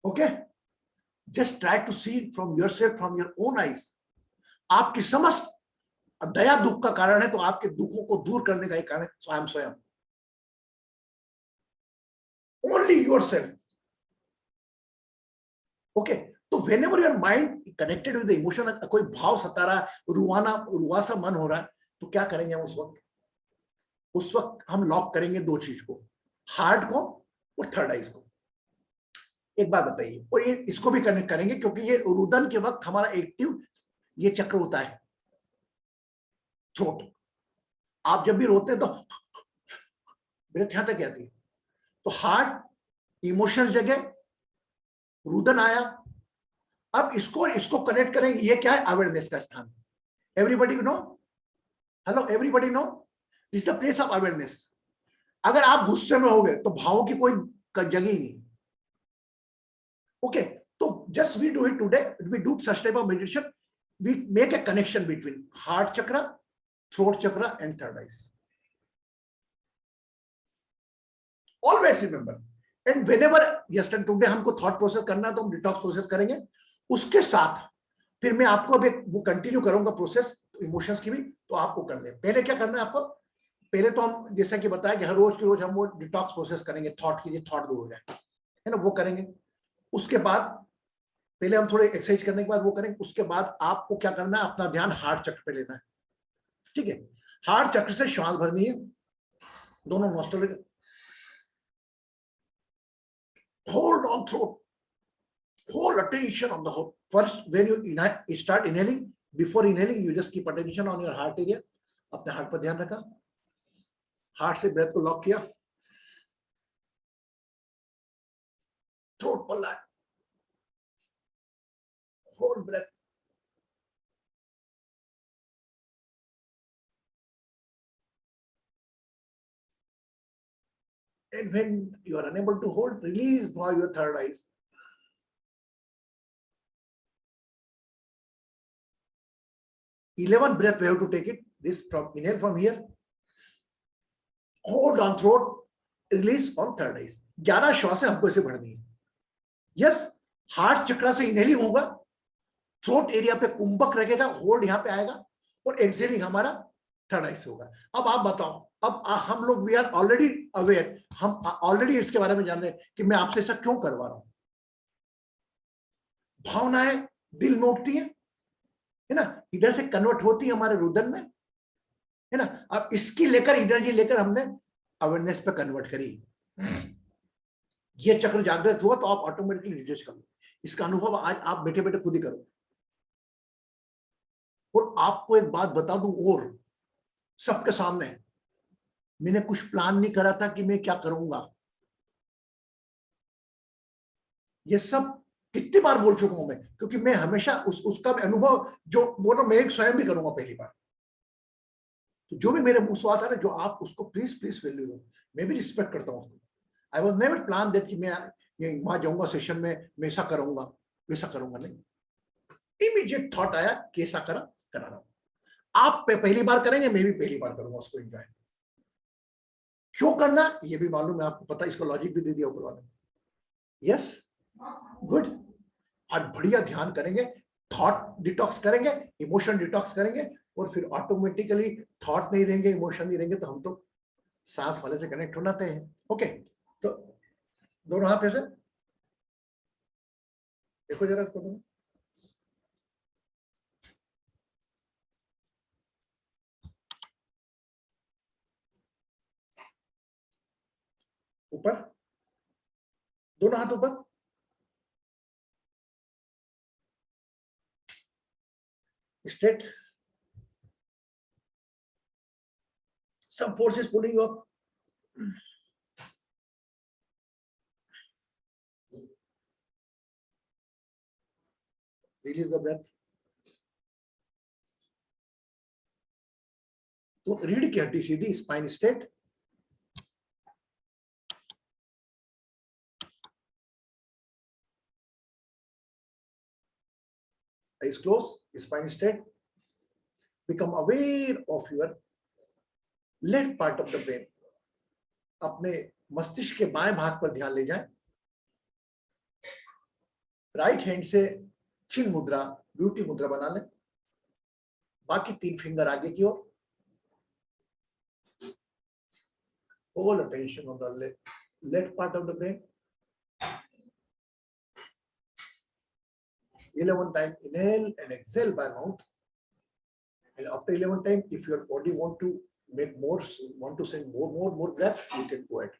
Okay, just try to see from yourself, from your own eyes. आपकी समझ दया दुख का कारण है, तो आपके दुखों को दूर करने का एक कारण है स्वयं स्वयं, ओनली योरसेल्फ। ओके, तो whenever your mind connected with the emotion, कोई भाव सता रहा है, रुआ सा मन हो रहा है, तो क्या करेंगे हम उस वक्त हम लॉक करेंगे दो चीज को, हार्ट को और थर्ड आइज को। एक बात बताइए, और ये इसको भी कनेक्ट करेंगे, क्योंकि ये रुदन के वक्त हमारा एक्टिव ये चक्र होता है, थ्रोट। आप जब भी रोते हैं तो ब्रेथ यहां तक आती है, तो हार्ट इमोशंस जगह, रुदन आया। अब इसको कनेक्ट करेंगे, ये क्या है, अवेयरनेस का स्थान। Everybody know, hello everybody know, this is the place of awareness. अगर आप गुस्से में होगे तो भावों की कोई जगह ही नहीं। ओके, तो just we do it today, we do such type of meditation, we make a connection between heart chakra, throat chakra and third eyes. Always remember, and whenever yes today हमको थॉट प्रोसेस करना है तो हम डिटॉक्स प्रोसेस करेंगे। उसके साथ फिर मैं आपको अभी वो कंटिन्यू करूंगा प्रोसेस इमोशंस की भी, तो आपको करने पहले क्या करना है आपको, पहले तो हम जैसा कि बताया कि हर रोज की रोज हम वो डिटॉक्स प्रोसेस करेंगे, थॉट की थॉट दूर हो जाए, है ना, वो करेंगे। उसके बाद पहले हम थोड़े एक्सरसाइज करने के बाद वो करेंगे। उसके बाद आपको क्या करना है, अपना ध्यान हार्ट चक्र पे लेना है, ठीक है। हार्ट चक्र से श्वास भरनी है, दोनों nostril, hold on throat, whole attention on the whole. First, when you start inhaling, before inhaling, you just keep attention on your heart area. अपने हार्ट पर ध्यान रखा, हार्ट से ब्रेथ को लॉक किया, थ्रोट पर लाए, hold breath, and when you are unable to hold, release by your third eyes. Eleven breath we have to take it. This from inhale from here, hold on throat, release on third eyes. 11 श्वासें हमको इसे भरनी है। Yes, heart चक्र से inhaling होगा, throat area पे कुंभक रहेगा, hold यहाँ पे आएगा, और एक्सहेलिंग हमारा थर्ड आई से होगा। अब आप बताओ, अब हम लोग वी आर ऑलरेडी अवेयर, हम ऑलरेडी इसके बारे में जान रहे हैं कि मैं आपसे ऐसा क्यों करवा रहा हूं। भावनाएं दिल में उठती है ना, इधर से कन्वर्ट होती है हमारे रुदन में, है ना। अब इसकी लेकर एनर्जी लेकर हमने अवेयरनेस पे कन्वर्ट करी, ये चक्र जागृत हुआ तो आप ऑटोमेटिकली रिड्यूस कर लो। इसका अनुभव आज आप बैठे बैठे खुद ही करो। और आपको एक बात बता दूं, और सबके सामने, मैंने कुछ प्लान नहीं करा था कि मैं क्या करूंगा, ये सब कितनी बार बोल चुका हूं मैं, क्योंकि मैं हमेशा उसका अनुभव जो बोलो मैं स्वयं भी करूंगा पहली बार। तो जो भी मेरे मुंह से आता है, जो आप उसको प्लीज प्लीज वैल्यू दो, मैं भी रिस्पेक्ट करता हूं उसको। I was never plan that कि मैं वहां जाऊंगा सेशन में, मैं ऐसा करूंगा वैसा करूंगा, नहीं। इमीडिएट थॉट आया कि ऐसा करा रहा हूं। आप पहली बार करेंगे, मैं भी पहली बार करूंगा उसको एंजॉय। क्यों करना ये भी मालूम है आपको, पता, इसको लॉजिक भी दे दिया ऊपर वाले। Yes, good. आज बढ़िया ध्यान करेंगे, थॉट डिटॉक्स करेंगे, इमोशन डिटॉक्स करेंगे, और फिर ऑटोमेटिकली थॉट नहीं रहेंगे, इमोशन नहीं रहेंगे, तो हम तो सांस वाले से कनेक्ट होना हैं। ओके, तो दोनों हाथ ऐसे देखो जरा इसको, ऊपर, दोनों हाथ ऊपर, straight. Some force is pulling you up. Release the breath. तो रीढ़ की हड्डी सीधी, spine straight, eyes closed, spine straight. Become aware of your left part of the brain. अपने मस्तिष्क के बाएं भाग पर ध्यान ले जाएं। राइट हैंड से चिन मुद्रा, ब्यूटी मुद्रा बना लें, बाकी 3 फिंगर आगे की ओर। All attention on the left part of the brain. 11 times inhale and exhale by mouth. And after 11 times, if your body want to make more, want to send more breath, you can go ahead.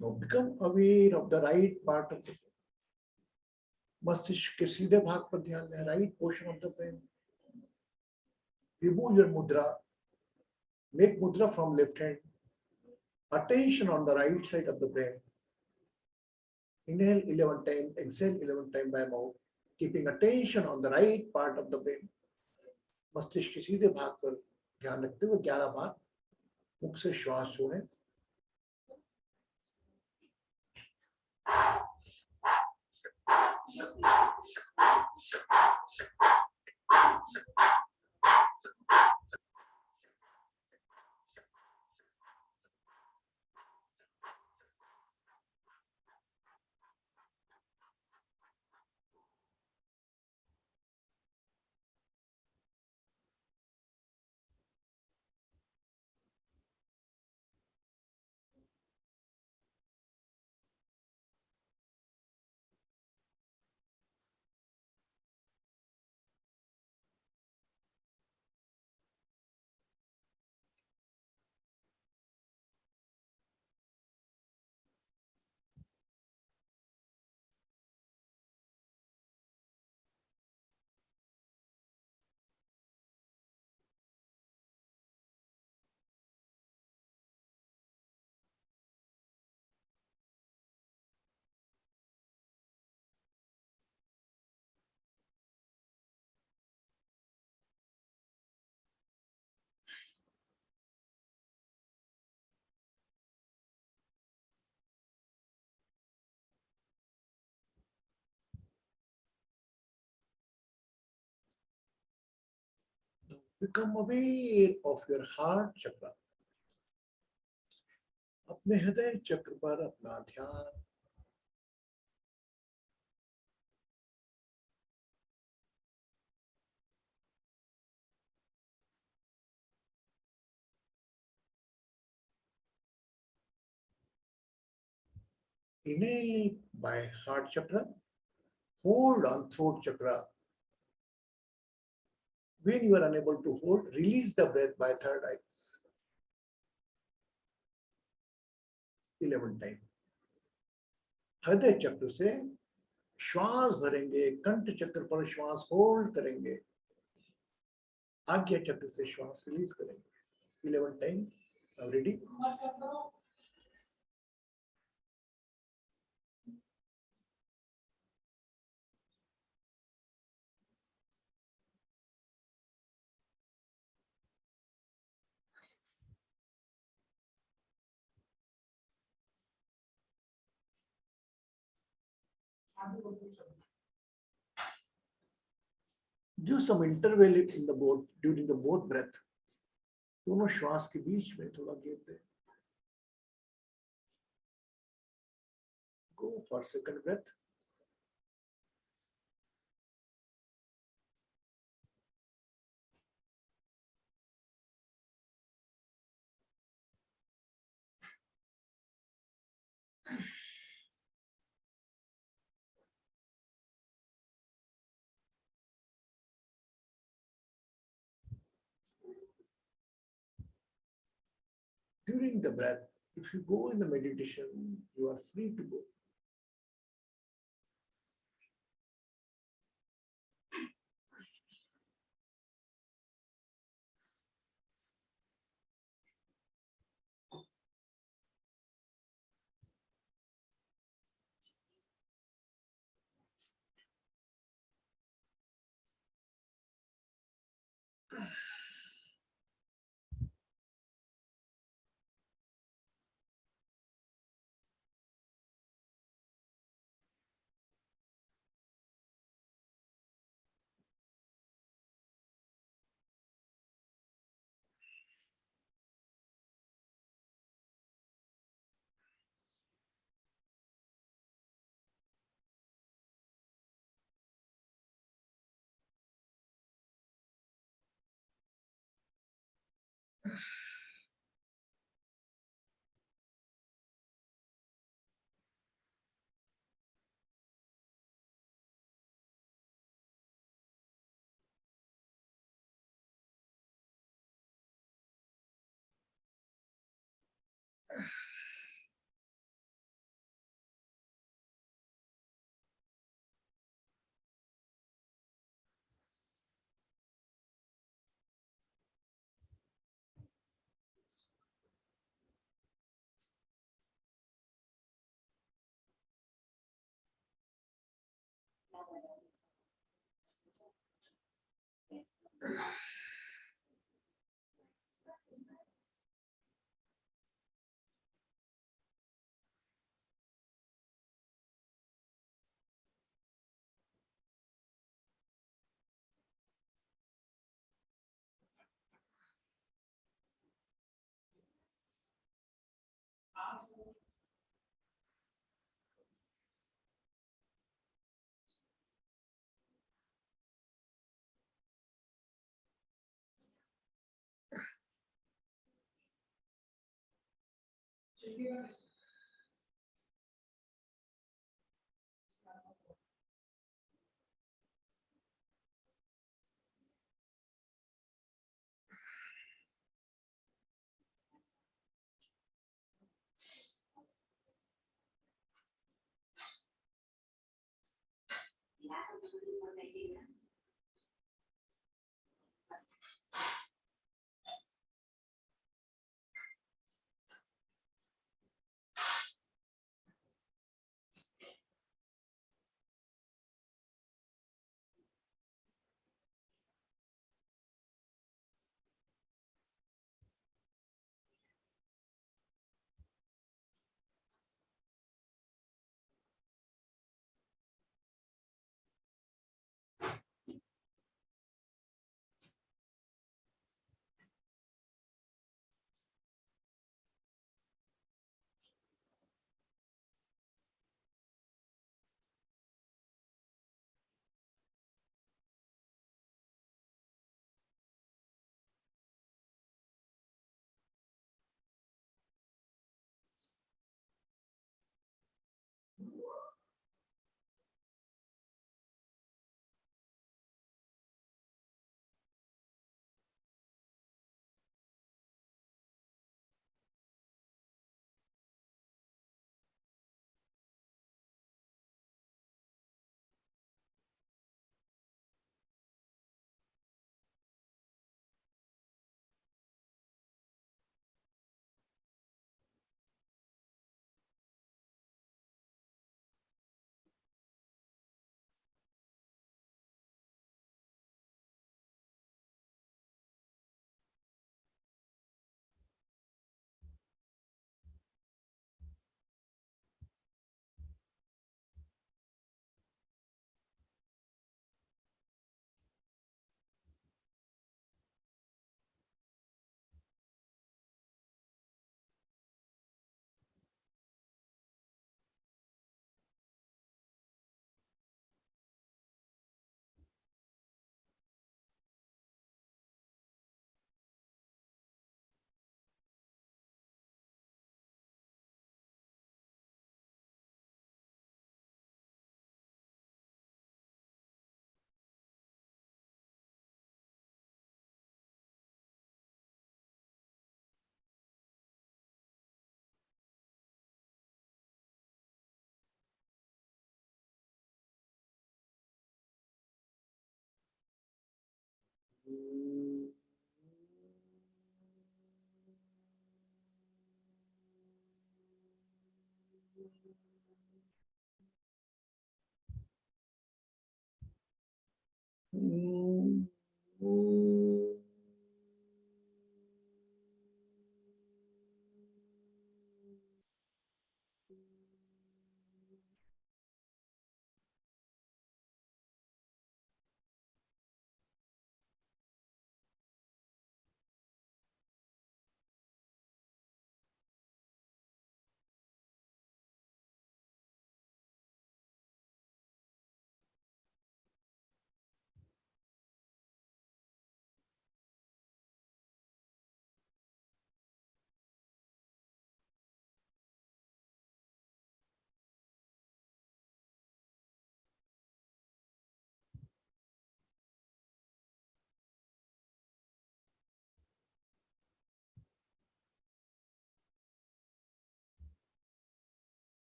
Now become aware of the right part of the brain. मस्तिष्क के सीधे भाग पर ध्यान दें, right portion of the brain. Remove your mudra. Make mudra from left hand. Attention on the right side of the brain. Inhale 11 times, exhale 11 times by mouth, keeping attention on the right part of the brain. मस्तिष्क के सीधे भाग पर ध्यान रखते हुए 11 बार मुख से श्वास छोड़ें। Become aware of your heart chakra. अपने हृदय चक्र पर अपना ध्यान। Inhale by heart chakra. Hold on throat chakra. When you are unable to hold, release the breath by third eyes. 11 times. हृदय चक्र से श्वास भरेंगे, कंठ चक्र पर श्वास होल्ड करेंगे, आज्ञा चक्र से श्वास रिलीज करेंगे। 11 time. Now ready? Give some interval in the both during the both breath. दोनों श्वास के बीच में थोड़ा गैप दें. Go for second breath. During the breath, if you go in the meditation, you are free to go.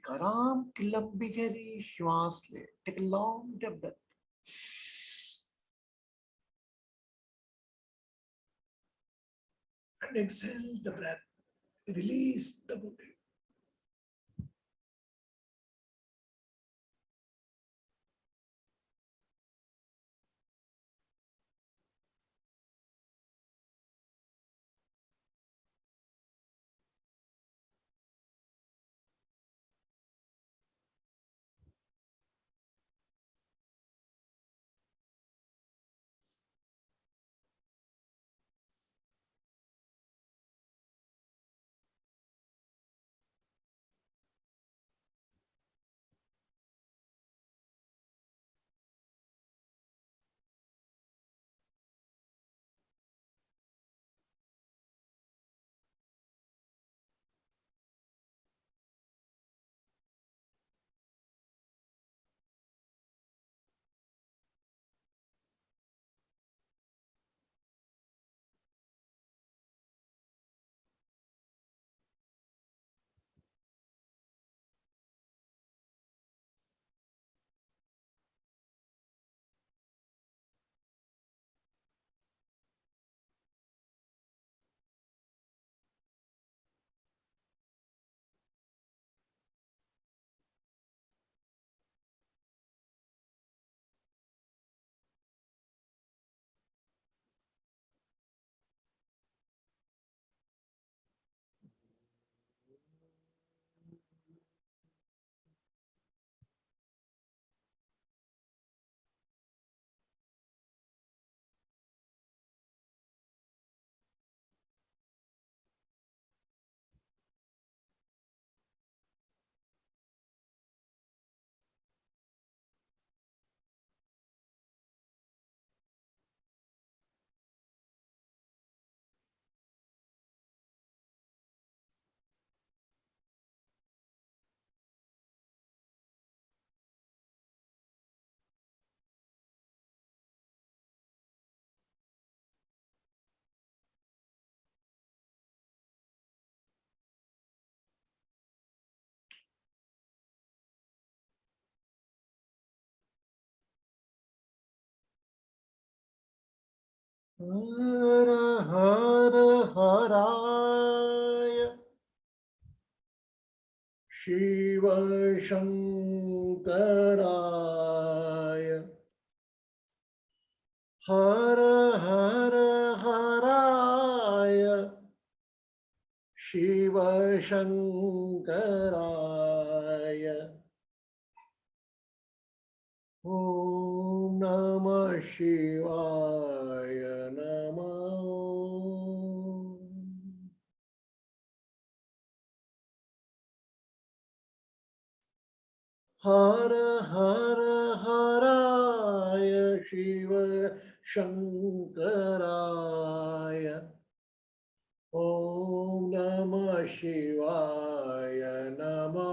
एक आराम की लंबी गहरी श्वास ले. Take a long deep breath. And exhale the breath. Release the body. Hara Hara Haraya Shiva Shankaraya Hara Hara Haraya Shiva Shankaraya Om Namah Shivaya Namah. Hara Hara Haraya Shiva Shankaraya Om Namah Shivaya Namah.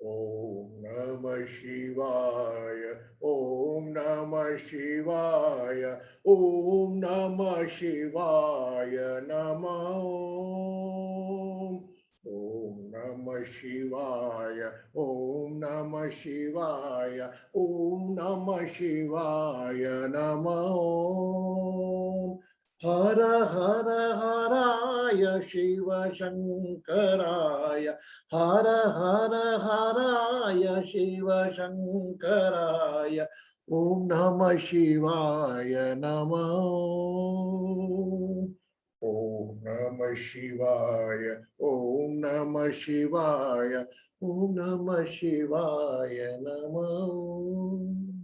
Om Namah Shivaya, Om Namah Shivaya, Om Namah Shivaya Namah. Om Namah Shivaya, Om Namah Shivaya, Om Namah Shivaya Namah. Hara Hara Haraya Shiva Shankaraya Hara Hara Haraya Shiva Shankaraya Om Namah Shivaya Namah. Om Namah Shivaya, Om Namah Shivaya, Om Namah Shivaya Namah.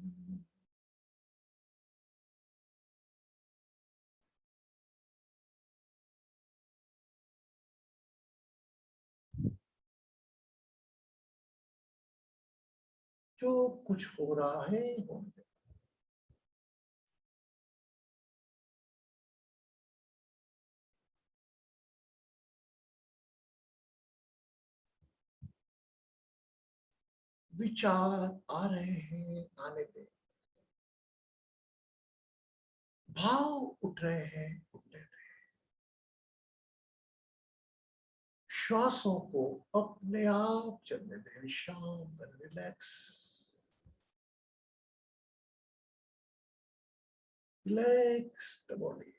जो कुछ हो रहा है होने दो. विचार आ रहे हैं आने दे. भाव उठ रहे हैं उठने दे. श्वासों को अपने आप चलने दें, विश्राम करें, relax, relax the body.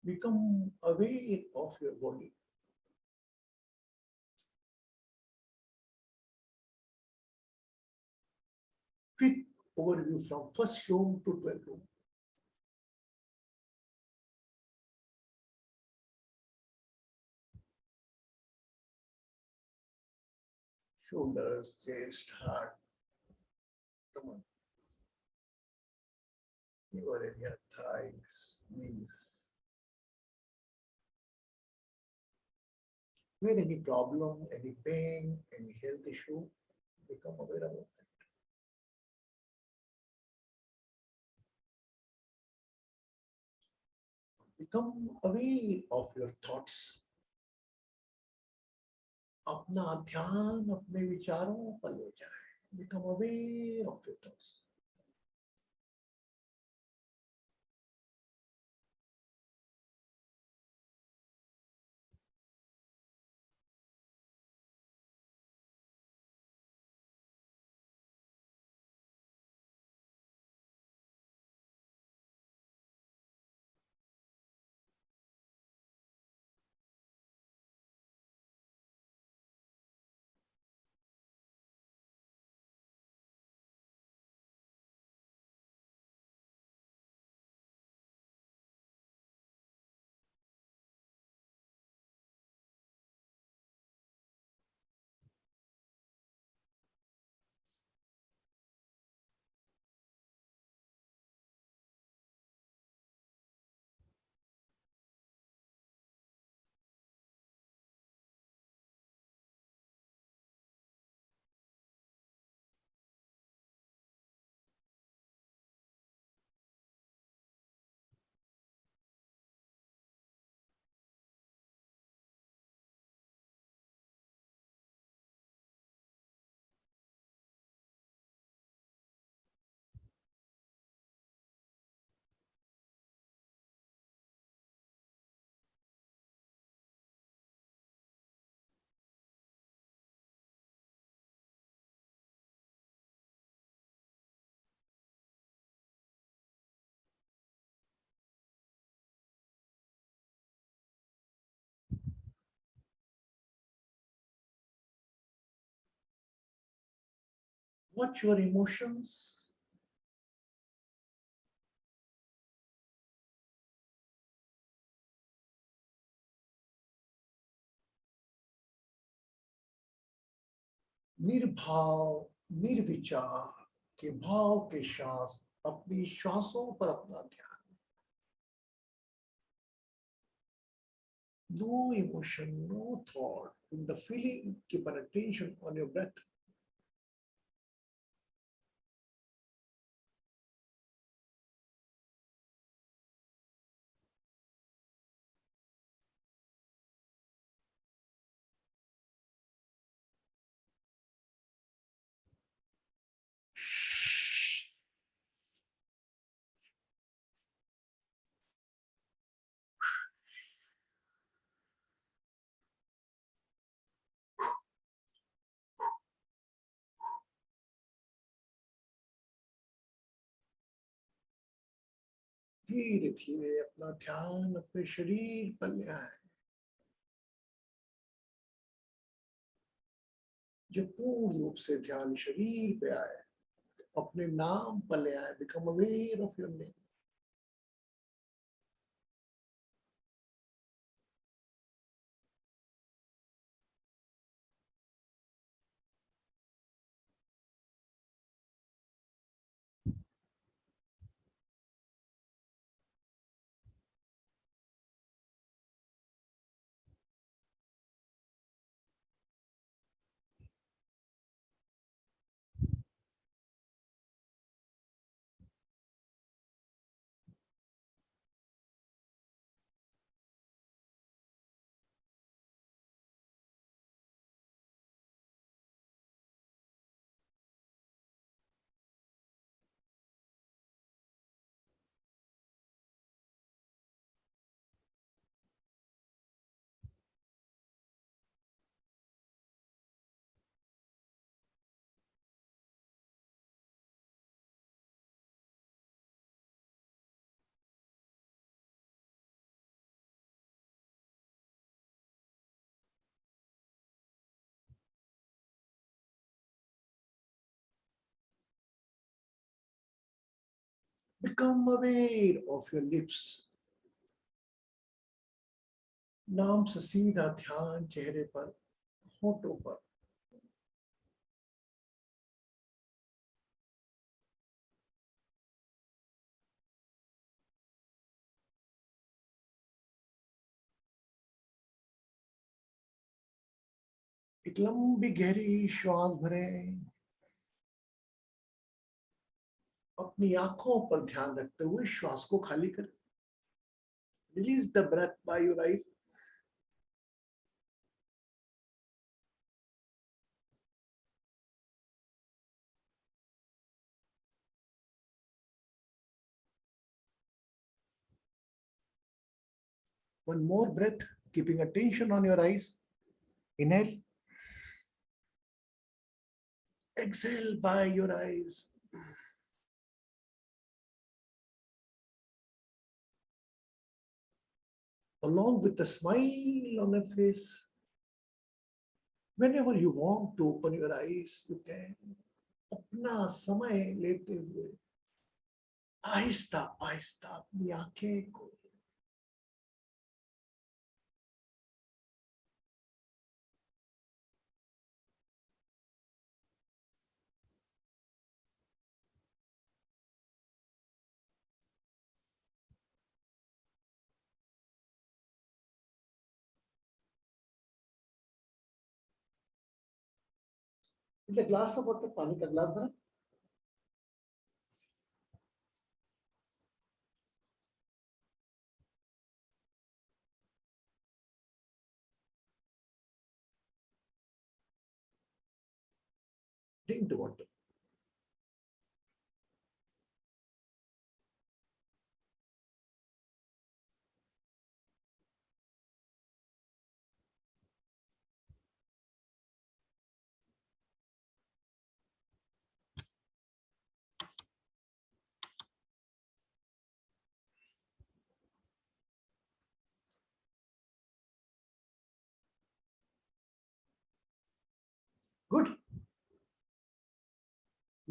Become aware of your body. Quick overview from first room to 12th room. Shoulders, chest, heart, stomach, your area, thighs, knees. Where any problem, any pain, any health issue, become aware of it. Become aware of your thoughts. अपना ध्यान अपने विचारों पर ले जाए. Become aware of your thoughts. Watch your emotions. निर्भाव, निर्विचार के भाव के श्वास, अपनी श्वासों पर अपना ध्यान. No emotion, no thought. In the feeling, keep an attention on your breath. धीरे धीरे अपना ध्यान अपने शरीर पर ले आए. जब पूर्ण रूप से ध्यान शरीर पे आए, अपने नाम पर ले आए. Become aware of your name. Become aware of your lips. नाम से सीधा ध्यान चेहरे पर, होठों पर. एक लंबी गहरी श्वास भरें. अपनी आंखों पर ध्यान रखते हुए श्वास को खाली करें. Release the breath by your eyes. One more breath, keeping attention on your eyes. Inhale. Exhale by your eyes. Along with a smile on your face. Whenever you want to open your eyes, you can. अपना समय लेते हुए आहिस्ता आहिस्ता अपनी आंखें को. It's a glass of water, पानी का glass भरा. Drink the water. Good.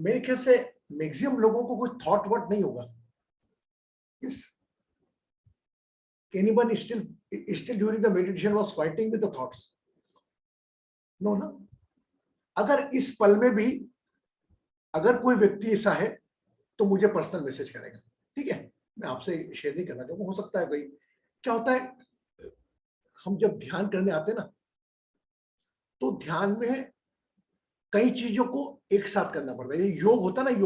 मेरे ख्याल से मैक्सिमम लोगों को कोई थॉट वर्ट नहीं होगा. Yes. Anyone still during the meditation was fighting with the thoughts? No, ना. अगर इस पल में भी अगर कोई व्यक्ति ऐसा है तो मुझे पर्सनल मैसेज करेगा, ठीक है. मैं आपसे शेयर नहीं करना चाहूंगा. हो सकता है भाई क्या होता है, हम जब ध्यान करने आते हैं ना, तो ध्यान में कई चीजों को एक साथ करना पड़ता है. योग होता है ना,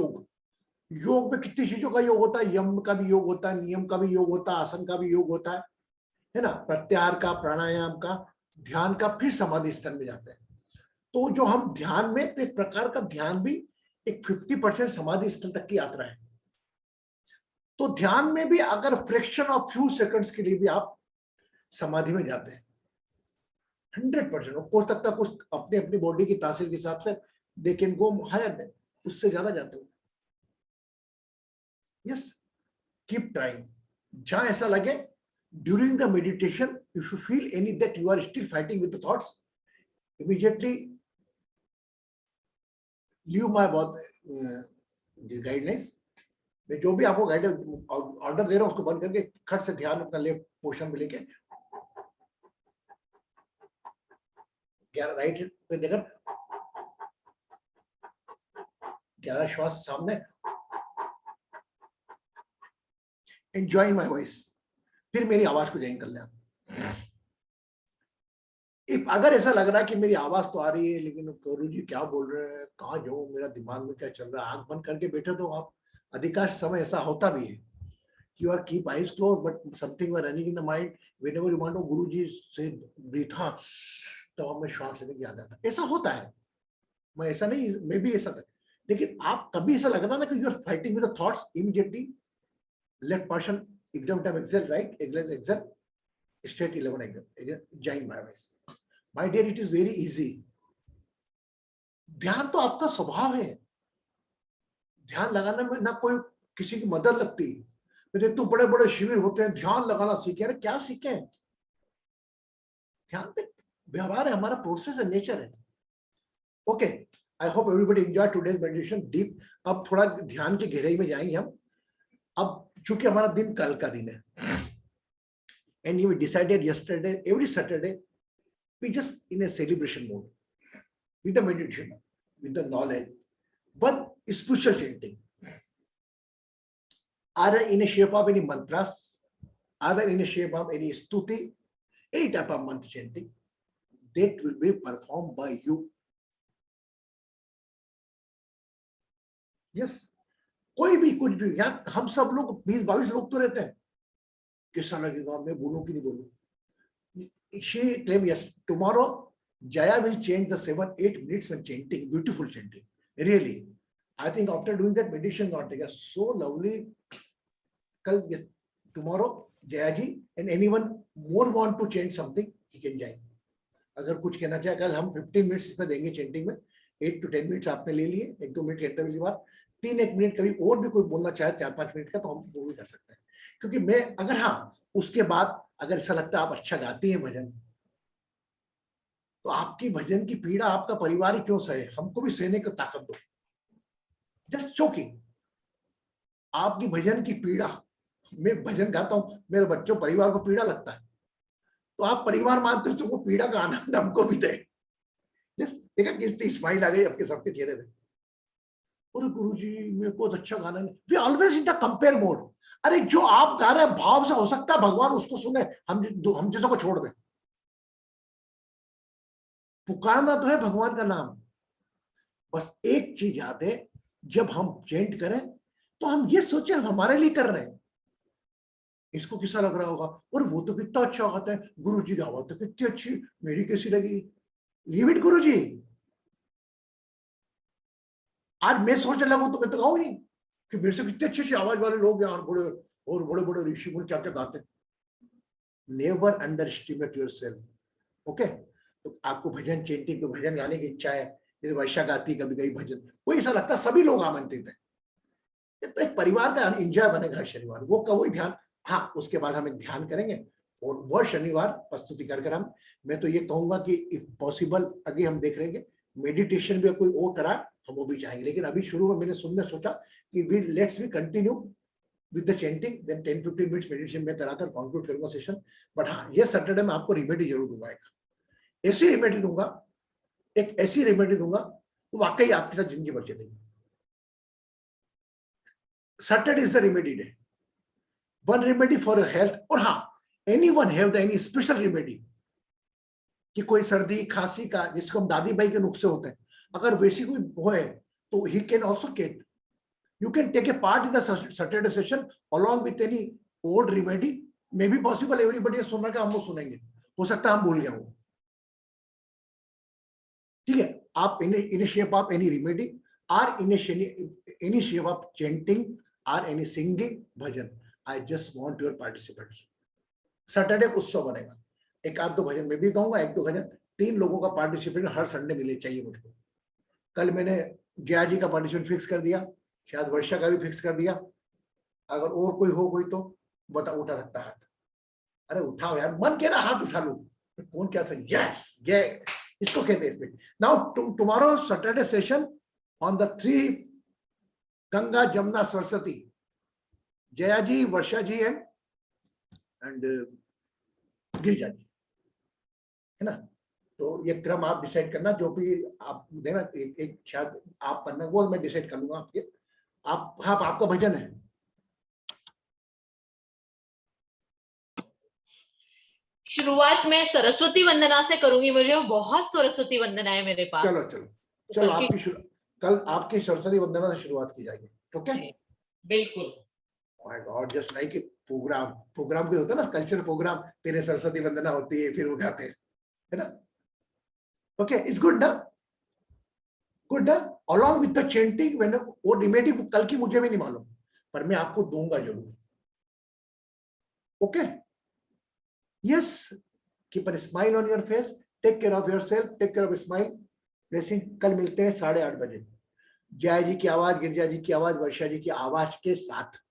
योग में कितनी चीजों का योग होता है. यम का भी योग होता है, नियम का भी योग होता है, आसन का भी योग होता है ना, प्रत्याहार का, प्राणायाम का, ध्यान का, फिर समाधि स्तर में जाते हैं. तो जो हम ध्यान में, तो एक प्रकार का ध्यान भी एक 50% समाधि स्तर तक की यात्रा है. तो ध्यान में भी अगर फ्रैक्शन ऑफ फ्यू सेकंड्स के लिए भी आप समाधि में जाते हैं, 100%. हो सकता है कुछ अपनी अपनी बॉडी की तासीर के हिसाब से दे कैन गो हायर, उससे ज्यादा जाते हो. Yes, keep trying. जहां ऐसा लगे during the meditation, if you feel any that you are still fighting with the thoughts, immediately leave my guidelines. मैं जो भी आपको गाइड ऑर्डर दे रहा हूं उसको बंद करके खट से ध्यान अपना लेफ्ट पोर्शन में लेके, राइट पे देखकर 11 श्वास सामने, एंजॉयिंग माय वॉइस. फिर मेरी आवाज को ज्वाइन कर ले आप. अगर ऐसा लग रहा है कि मेरी आवाज तो आ रही है लेकिन गुरु जी क्या बोल रहे हैं, कहाँ जाऊं, मेरा दिमाग में क्या चल रहा है, आंख बंद करके बैठे तो आप, अधिकांश समय ऐसा होता भी है. You are keep eyes closed, but something was running in the mind. Whenever you want to, गुरु जी से breathe, हाँ, तो हमें श्वास लेने की आदत है. ऐसा होता है, मैं ऐसा नहीं, मैं भी ऐसा. लेकिन आप कभी ऐसा लग रहा ना कि you are fighting with the thoughts, immediately let person exam time exhale, right, exhale, straight 11 exhale, join my voice. My dear, it is very easy. ध्यान तो आपका स्वभाव है. ध्यान लगाने में ना कोई किसी की मदद लगती. मैं देखता हूँ बड़े बड़े शिविर होते हैं, ध्यान लगाना सीखे. अरे क्या सीखे? ध्यान पे व्यवहार है, हमारा प्रोसेस है, नेचर है. Okay, I hope everybody enjoy today's meditation deep. अब थोड़ा ध्यान की गहराई में जाएंगे हम. अब चूंकि हमारा दिन कल का दिन है, and we decided yesterday, every Saturday we just in a celebration mode with the meditation, with the knowledge, one spiritual chanting, either in a shape of any mantras, either in a shape of any stuti, any type of mantra chanting, that will be performed by you. Yes, कोई भी कुछ भी. यहाँ हम सब लोग 20-22 लोग तो रहते हैं. कैसा लगेगा मैं बोलूं कि नहीं बोलूं? She claimed, yes, tomorrow Jaya will change the 7-8 minutes when chanting, beautiful chanting. Really, I think after doing that meditation, not so lovely. Yes, tomorrow Jaya ji and anyone more want to change something, he can join. अगर कुछ कहना चाहे कल हम 15 minutes इसमें देंगे chanting में. 8 to 10 minutes आपने ले लिए, 1-2 मिनट के इंटरवल के बाद 3-1 मिनट कभी और भी कोई बोलना चाहे 4-5 मिनट का, तो हम वो भी कर सकते हैं. क्योंकि मैं अगर, हाँ, उसके बाद अगर ऐसा लगता है आप अच्छा गाती हैं भजन, तो आपकी भजन की पीड़ा आपका परिवार ही क्यों सहे, हमको भी सहने की ताकत दो. Just choking. आपकी भजन की पीड़ा, मैं भजन गाता हूं, मेरे बच्चों परिवार को पीड़ा लगता है, तो आप परिवार मानते हो तो वो पीड़ा का आनंद हमको भी दे. जस्ट देखा किसकी स्माइल आ गई आपके सबके चेहरे पे. अरे गुरुजी मेरे को अच्छा गाना नहीं. We always in the compare mode. अरे जो आप गा रहे हैं भाव से, हो सकता है भगवान उसको सुने, हम जैसों को छोड़ दें. पुकारना तो है भगवान का नाम. बस एक चीज याद है, जब हम चेंट करें तो हम ये सोचे हम हमारे लिए कर रहे हैं. इसको कैसा लग रहा होगा, और वो तो कितना अच्छा गाता है, गुरुजी की आवाज तो कितनी अच्छी, मेरी कैसी लगी. लीव इट गुरुजी. आज मैं सोचने लगूं तो मैं तो गाऊं नहीं कि मेरे से कितने अच्छे अच्छे आवाज वाले लोग यार, बड़े और बड़े बड़े ऋषि मुनि क्या क्या गाते हैं. Never under estimate your self. Okay, तो आपको भजन चेंटिंग पे भजन गाने की इच्छा है, जैसे वर्षा गाती कभी गई भजन, कोई ऐसा लगता सभी लोग आमंत्रित है, तो एक परिवार का एंजॉय बनेगा शनिवार. वो का वही ध्यान. हाँ, उसके बाद हम एक ध्यान करेंगे और वह शनिवार प्रस्तुति कर हम, मैं तो ये कहूंगा कि इफ पॉसिबल अगे हम देख रहेंगे मेडिटेशन भी कोई और करा हम वो भी चाहेंगे, लेकिन अभी शुरू में मैंने सोचा कि we continue with the chanting, then 10-15 minutes meditation में कराकर कंक्लूड करूंगा सेशन। बट हाँ, ये सैटरडे में आपको रेमेडी जरूर दूंगा, ऐसी रेमेडी दूंगा, एक ऐसी रेमेडी दूंगा वो वाकई आपके साथ जिंदगी भर चलेगी। Saturday is the remedy day, one remedy for your health. और हाँ, anyone have the any special remedy कि कोई सर्दी खांसी का, जिसको हम दादी बाई के नुस्खे होते हैं, अगर वैसी कोई वो है तो he can also get, you can take a part in the Saturday session along with any old remedy. May be possible everybody सुन रहा है, हम वो सुनेंगे, हो सकता है हम भूल गए हो, ठीक है। आप initiate up any remedy or initiate up chanting or any singing bhajan. I just want your participants. Saturday उत्सव बनेगा, एक आध दो भजन मैं भी गाऊंगा, एक दो भजन, 3 लोगों का पार्टिसिपेट हर संडे मिले चाहिए मुझको। कल मैंने जया जी का पार्टिसिपेट फिक्स कर दिया, शायद वर्षा का भी फिक्स कर दिया, अगर और कोई हो कोई तो बता, उठा सकता हाथ। अरे उठाओ यार, मन कह रहा हाथ उठा लो, कौन क्या सही, यस ये इसको कहते हैं इसमें। Now tomorrow Saturday session on the 3 Ganga Jamuna Saraswati, Jaya ji, Varsha ji and Girija ji, है ना। तो ये क्रम आप डिसाइड करना, जो भी आप देना, एक शायद आप करना, वो मैं डिसाइड कर लूंगा आपके। आप हाँ, आपका भजन है, शुरुआत में सरस्वती वंदना से करूंगी, मुझे बहुत सरस्वती वंदना है मेरे पास। चलो चलो चलो, कल आपकी सरस्वती वंदना से शुरुआत की जाएगी, ओके? बिल्कुल। My god, just like a program भी होता है ना, कल्चरल प्रोग्राम, तेरे सरस्वती वंदना होती है, फिर वो गाते हैं, है ना। ओके, इट्स गुड ना, गुड ना। Along with the chanting, when वो रेमेडी कल की मुझे भी नहीं मालूम, पर मैं आपको दूंगा जरूर, okay? Yes, keep a smile on your face, take care of yourself, take care of smile. Blessing, कल मिलते हैं 8:30 बजे, जया जी की आवाज, गिरिजा जी की आवाज, वर्षा जी की आवाज के साथ।